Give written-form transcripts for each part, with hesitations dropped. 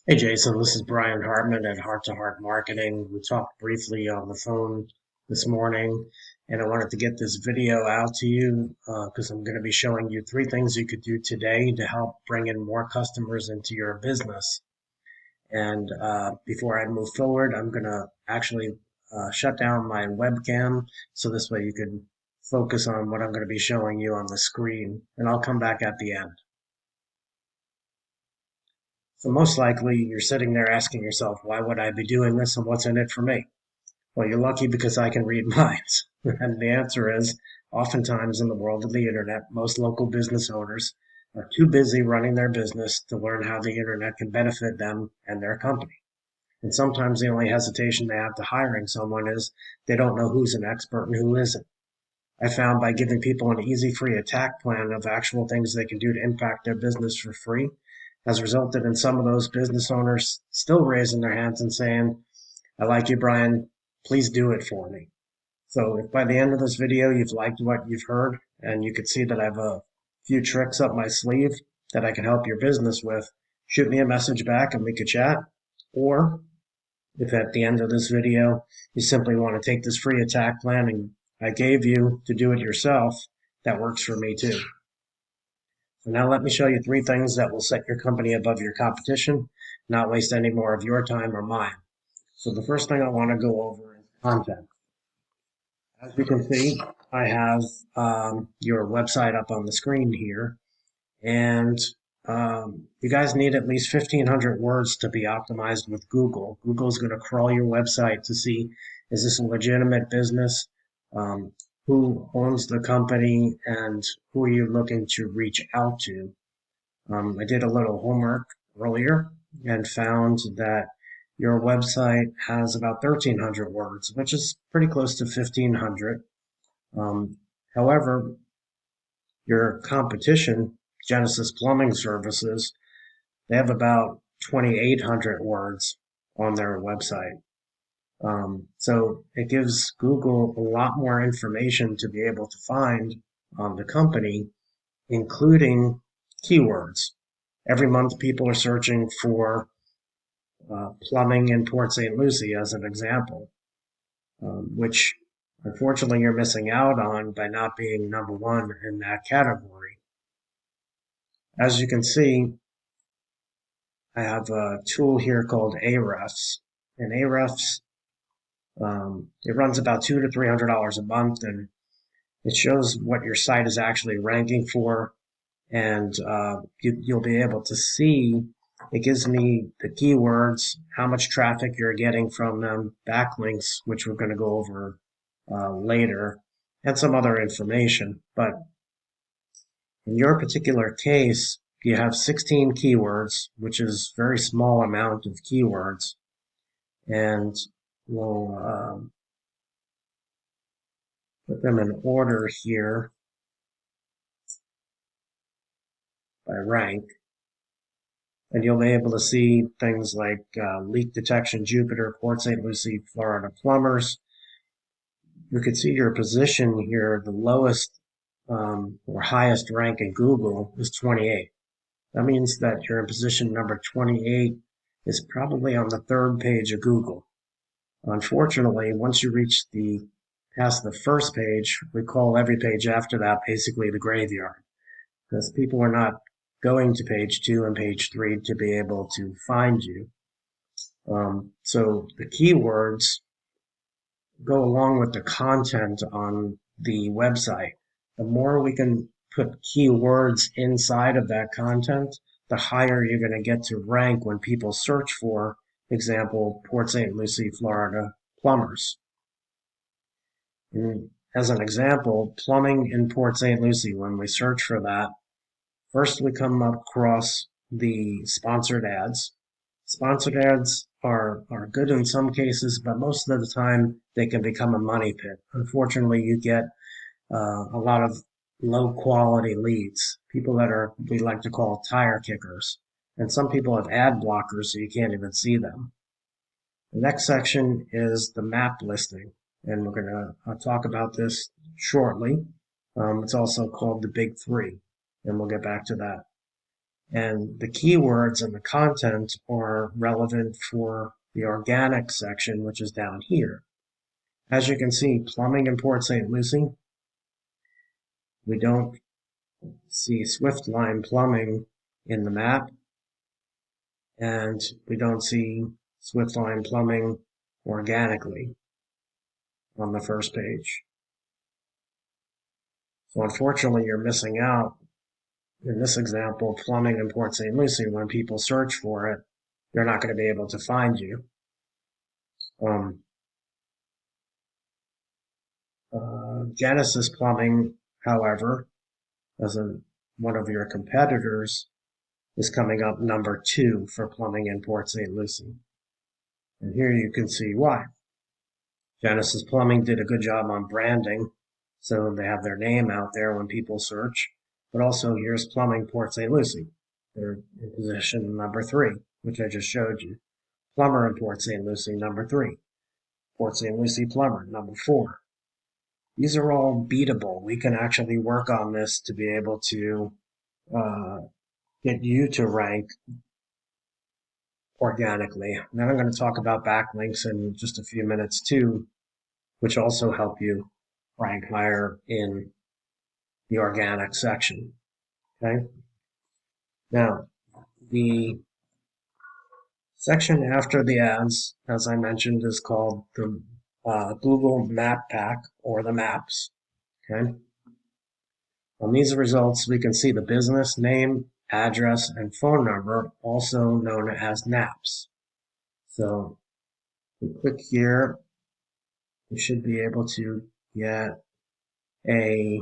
Hey Jason, this is Brian Hartman at Heart to Heart Marketing. We talked briefly on the phone this morning, and I wanted to get this video out to you because I'm going to be showing you three things you could do today to help bring in more customers into your business. And before I move forward, I'm going to actually shut down my webcam so this way you can focus on what I'm going to be showing you on the screen, and I'll come back at the end. So most likely you're sitting there asking yourself, why would I be doing this and what's in it for me? Well, you're lucky because I can read minds. And the answer is, oftentimes in the world of the internet, most local business owners are too busy running their business to learn how the internet can benefit them and their company. And sometimes the only hesitation they have to hiring someone is they don't know who's an expert and who isn't. I found by giving people an easy free attack plan of actual things they can do to impact their business for free has resulted in some of those business owners still raising their hands and saying, I like you, Brian, please do it for me. So if by the end of this video you've liked what you've heard and you can see that I have a few tricks up my sleeve that I can help your business with, shoot me a message back and we could chat. Or if at the end of this video you simply want to take this free attack plan and I gave you to do it yourself, that works for me too. So now let me show you three things that will set your company above your competition, not waste any more of your time or mine. So the first thing I want to go over is content. As you can see, I have your website up on the screen here, and you guys need at least 1,500 words to be optimized with Google. Google's going to crawl your website to see, is this a legitimate business? Who owns the company and who are you looking to reach out to? I did a little homework earlier and found that your website has about 1,300 words, which is pretty close to 1,500. However, your competition, Genesis Plumbing Services, they have about 2,800 words on their website. So it gives Google a lot more information to be able to find on the company, including keywords. Every month people are searching for plumbing in Port St. Lucie as an example, which unfortunately you're missing out on by not being number one in that category. As you can see, I have a tool here called Ahrefs, and Ahrefs it runs about $200 to $300 a month, and it shows what your site is actually ranking for, and you'll be able to see. It gives me the keywords, how much traffic you're getting from them, backlinks, which we're going to go over later, and some other information. But in your particular case, you have 16 keywords, which is a very small amount of keywords, and we'll put them in order here by rank. And you'll be able to see things like leak detection, Jupiter, Port St. Lucie, Florida plumbers. You can see your position here, the lowest or highest rank in Google is 28. That means that you're in position number 28 is probably on the third page of Google. Unfortunately, once you reach past the first page, we call every page after that basically the graveyard, because people are not going to page 2 and page 3 to be able to find you. So the keywords go along with the content on the website. The more we can put keywords inside of that content, the higher you're going to get to rank when people search for, example, Port St. Lucie, Florida plumbers. And as an example, plumbing in Port St. Lucie, when we search for that, first we come across the sponsored ads. Sponsored ads are good in some cases, but most of the time they can become a money pit. Unfortunately, you get a lot of low quality leads, people that we like to call tire kickers. And some people have ad blockers so you can't even see them. The next section is the map listing, and we're going to talk about this shortly. It's also called the Big Three, and we'll get back to that. And the keywords and the content are relevant for the organic section, which is down here. As you can see, plumbing in Port St. Lucie, we don't see Swiftline plumbing in the map, and we don't see Swiftline plumbing organically on the first page. So unfortunately, you're missing out. In this example, plumbing in Port St. Lucie, when people search for it, they're not going to be able to find you. Genesis Plumbing, however, as one of your competitors, is coming up number 2 for plumbing in Port St. Lucie. And here you can see why. Genesis Plumbing did a good job on branding, so they have their name out there when people search. But also here's Plumbing Port St. Lucie. They're in position number 3, which I just showed you. Plumber in Port St. Lucie, number 3. Port St. Lucie Plumber, number 4. These are all beatable. We can actually work on this to be able to get you to rank organically. And then I'm going to talk about backlinks in just a few minutes too, which also help you rank higher in the organic section. Okay. Now, the section after the ads, as I mentioned, is called the Google Map Pack, or the maps. Okay. On these results, we can see the business name, address, and phone number, also known as NAPs. So we click here, we should be able to get a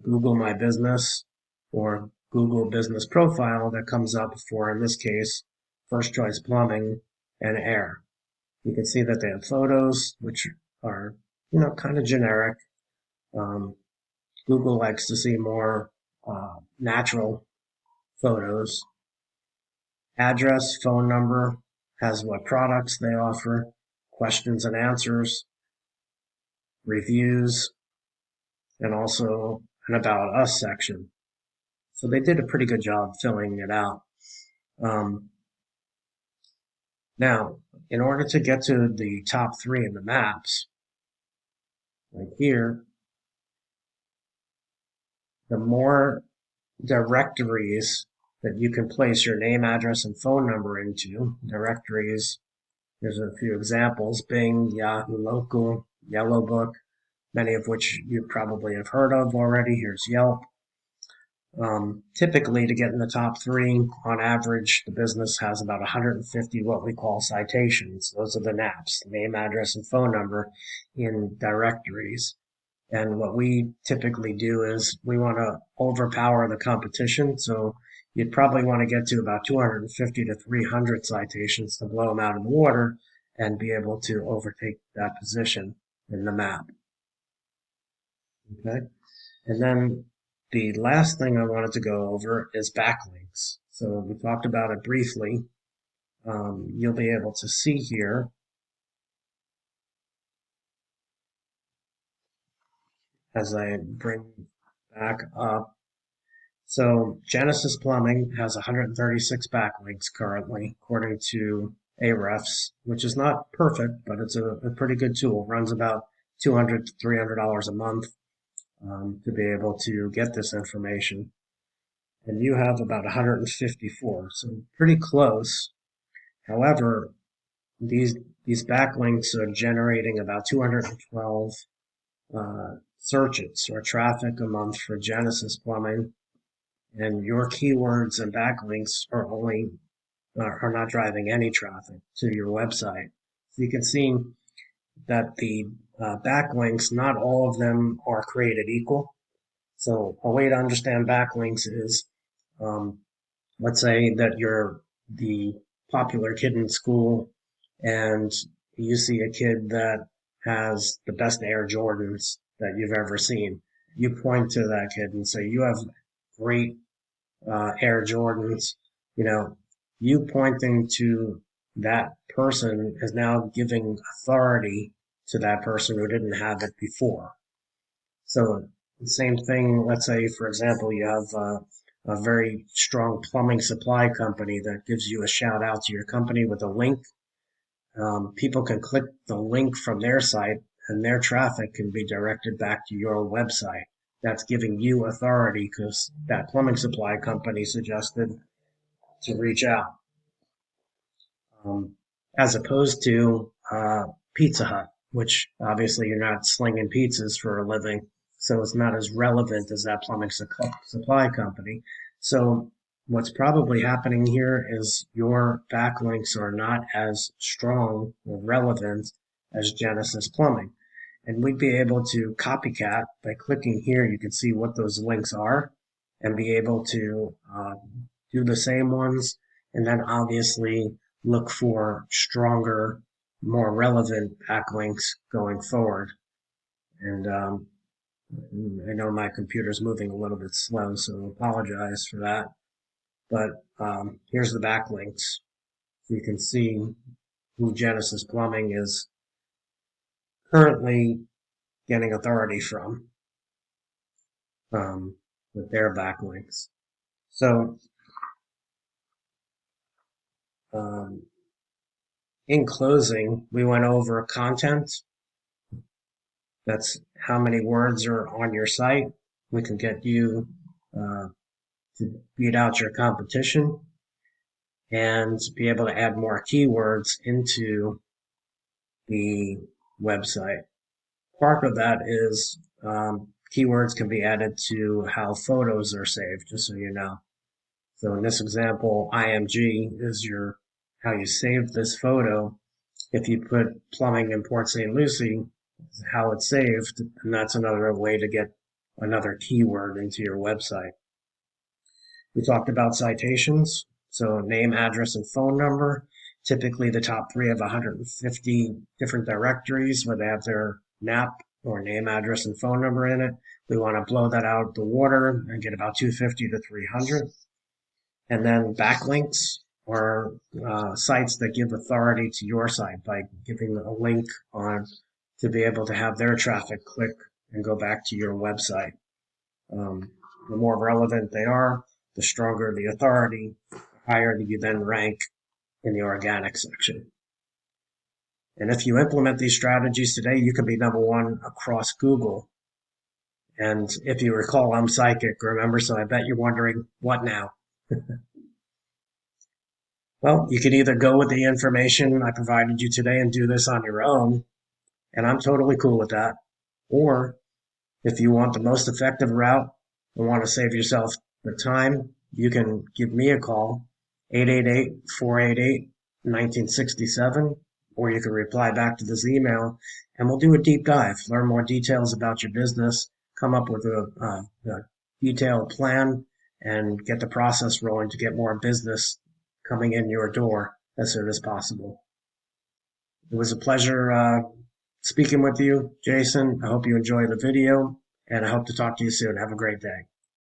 Google My Business or Google Business Profile that comes up for, in this case, First Choice Plumbing and Air. You can see that they have photos, which are, kind of generic. Google likes to see more natural photos. Address, phone number, has what products they offer, questions and answers, reviews, and also an About Us section. So they did a pretty good job filling it out. Now, in order to get to the top 3 in the maps, like here, the more directories that you can place your name, address, and phone number into, directories, there's a few examples: Bing, Yahoo Local, Yellow Book, many of which you probably have heard of already. Here's Yelp. Typically, to get in the top 3, on average, the business has about 150 what we call citations. Those are the NAPs, name, address, and phone number, in directories. And what we typically do is we want to overpower the competition. So you'd probably want to get to about 250 to 300 citations to blow them out of the water and be able to overtake that position in the map. Okay. And then the last thing I wanted to go over is backlinks. So we talked about it briefly. You'll be able to see here as I bring back up. So Genesis Plumbing has 136 backlinks currently, according to Ahrefs, which is not perfect, but it's a pretty good tool. Runs about $200 to $300 a month to be able to get this information. And you have about 154, so pretty close. However, these backlinks are generating about 212 searches or traffic a month for Genesis Plumbing, and your keywords and backlinks are not driving any traffic to your website. So you can see that the backlinks, not all of them are created equal. So a way to understand backlinks is, let's say that you're the popular kid in school and you see a kid that has the best Air Jordans that you've ever seen. You point to that kid and say, you have great Air Jordans. You pointing to that person is now giving authority to that person who didn't have it before. So the same thing, let's say, for example, you have a very strong plumbing supply company that gives you a shout out to your company with a link. People can click the link from their site and their traffic can be directed back to your website. That's giving you authority because that plumbing supply company suggested to reach out, um, as opposed to Pizza Hut, which obviously you're not slinging pizzas for a living, so it's not as relevant as that plumbing supply company. So what's probably happening here is your backlinks are not as strong or relevant as Genesis Plumbing. And we'd be able to copycat by clicking here. You can see what those links are and be able to do the same ones, and then obviously look for stronger, more relevant backlinks going forward. And I know my computer's moving a little bit slow, so apologize for that. But here's the backlinks. You can see who Genesis Plumbing is currently getting authority from, with their backlinks. So um, in closing, we went over content. That's how many words are on your site. We can get you uh, to beat out your competition and be able to add more keywords into the website. Part of that is keywords can be added to how photos are saved, just so you know. So in this example, IMG is your how you save this photo. If you put plumbing in Port St. Lucie, how it's saved, and that's another way to get another keyword into your website. We talked about citations, so name, address, and phone number. Typically, the top three have 150 different directories where they have their NAP or name, address, and phone number in it. We want to blow that out of the water and get about 250 to 300. And then backlinks are sites that give authority to your site by giving a link on to be able to have their traffic click and go back to your website. The more relevant they are, the stronger the authority, the higher you then rank in the organic section. And if you implement these strategies today, you can be number one across Google. And if you recall, I'm psychic, remember? So I bet you're wondering, what now? Well, you could either go with the information I provided you today and do this on your own, and I'm totally cool with that. Or if you want the most effective route and want to save yourself the time, you can give me a call, 888-488-1967, or you can reply back to this email and we'll do a deep dive, learn more details about your business, come up with a detailed plan, and get the process rolling to get more business coming in your door as soon as possible. It was a pleasure speaking with you, Jason. I hope you enjoy the video, and I hope to talk to you soon. Have a great day.